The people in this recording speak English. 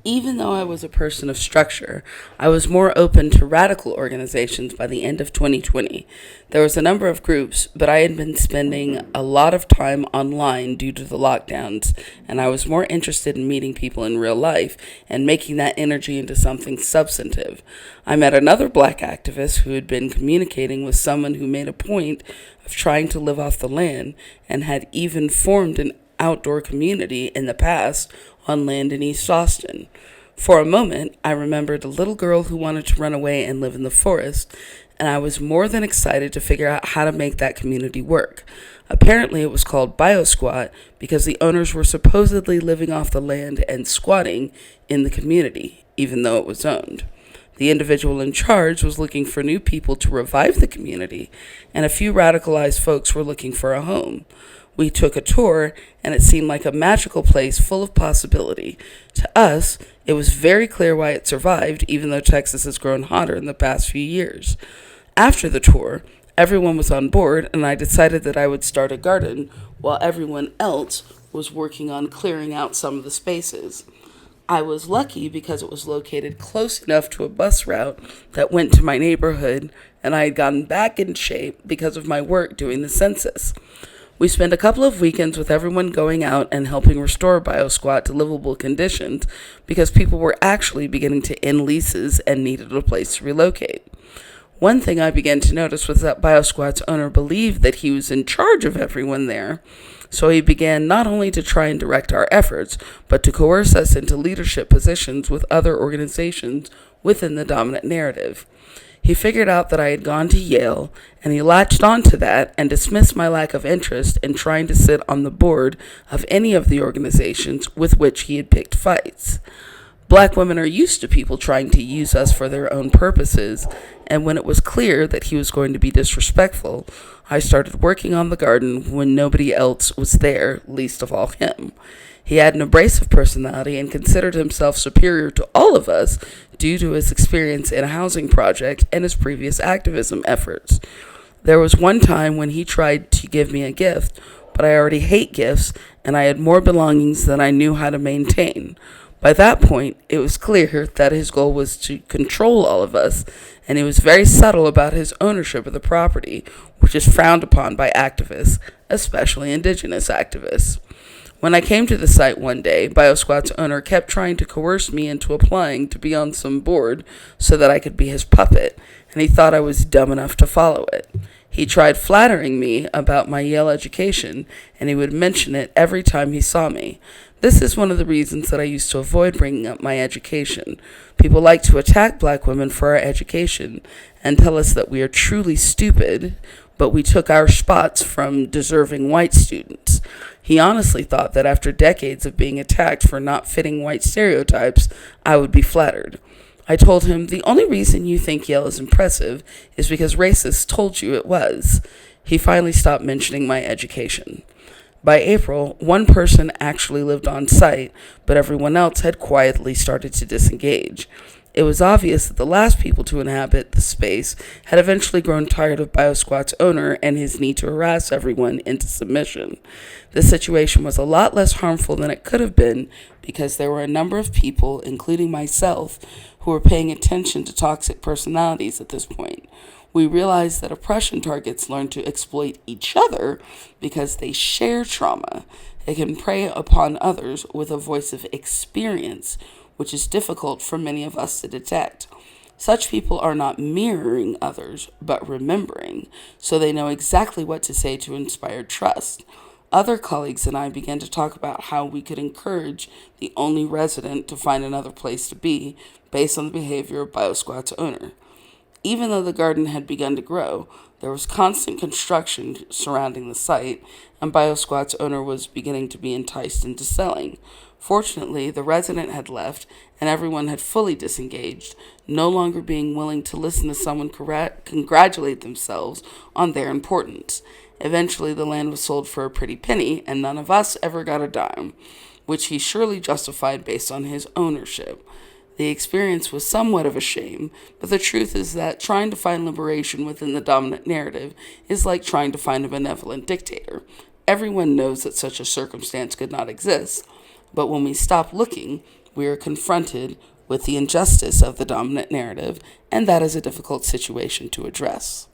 Even though I was a person of structure, I was more open to radical organizations by the end of 2020. There was a number of groups, but I had been spending a lot of time online due to the lockdowns, and I was more interested in meeting people in real life and making that energy into something substantive. I met another black activist who had been communicating with someone who made a point of trying to live off the land and had even formed an outdoor community in the past on land in East Austin. For a moment, I remembered a little girl who wanted to run away and live in the forest, and I was more than excited to figure out how to make that community work. Apparently, it was called Biosquat because the owners were supposedly living off the land and squatting in the community, even though it was owned. The individual in charge was looking for new people to revive the community, and a few radicalized folks were looking for a home. We took a tour, and it seemed like a magical place full of possibility. To us, it was very clear why it survived, even though Texas has grown hotter in the past few years. After the tour, everyone was on board, and I decided that I would start a garden while everyone else was working on clearing out some of the spaces. I was lucky because it was located close enough to a bus route that went to my neighborhood, and I had gotten back in shape because of my work doing the census. We spent a couple of weekends with everyone going out and helping restore Biosquat to livable conditions because people were actually beginning to end leases and needed a place to relocate. One thing I began to notice was that Biosquat's owner believed that he was in charge of everyone there, so he began not only to try and direct our efforts, but to coerce us into leadership positions with other organizations within the dominant narrative. He figured out that I had gone to Yale, and he latched onto that and dismissed my lack of interest in trying to sit on the board of any of the organizations with which he had picked fights. Black women are used to people trying to use us for their own purposes, and when it was clear that he was going to be disrespectful, I started working on the garden when nobody else was there, least of all him. He had an abrasive personality and considered himself superior to all of us due to his experience in a housing project and his previous activism efforts. There was one time when he tried to give me a gift, but I already hate gifts and I had more belongings than I knew how to maintain. By that point, it was clear that his goal was to control all of us, and he was very subtle about his ownership of the property, which is frowned upon by activists, especially indigenous activists. When I came to the site one day, Biosquat's owner kept trying to coerce me into applying to be on some board so that I could be his puppet, and he thought I was dumb enough to follow it. He tried flattering me about my Yale education, and he would mention it every time he saw me. This is one of the reasons that I used to avoid bringing up my education. People like to attack black women for our education and tell us that we are truly stupid, but we took our spots from deserving white students. He honestly thought that after decades of being attacked for not fitting white stereotypes, I would be flattered. I told him, the only reason you think Yale is impressive is because racists told you it was. He finally stopped mentioning my education. By April, one person actually lived on site, but everyone else had quietly started to disengage. It was obvious that the last people to inhabit the space had eventually grown tired of Biosquat's owner and his need to harass everyone into submission. The situation was a lot less harmful than it could have been because there were a number of people, including myself, who were paying attention to toxic personalities at this point. We realized that oppression targets learn to exploit each other because they share trauma. It can prey upon others with a voice of experience, which is difficult for many of us to detect. Such people are not mirroring others, but remembering, so they know exactly what to say to inspire trust. Other colleagues and I began to talk about how we could encourage the only resident to find another place to be based on the behavior of Biosquat's owner. Even though the garden had begun to grow, there was constant construction surrounding the site, and Biosquat's owner was beginning to be enticed into selling. Fortunately, the resident had left, and everyone had fully disengaged, no longer being willing to listen to someone congratulate themselves on their importance. Eventually, the land was sold for a pretty penny, and none of us ever got a dime, which he surely justified based on his ownership. The experience was somewhat of a shame, but the truth is that trying to find liberation within the dominant narrative is like trying to find a benevolent dictator. Everyone knows that such a circumstance could not exist, but when we stop looking, We are confronted with the injustice of the dominant narrative, and that is a difficult situation to address.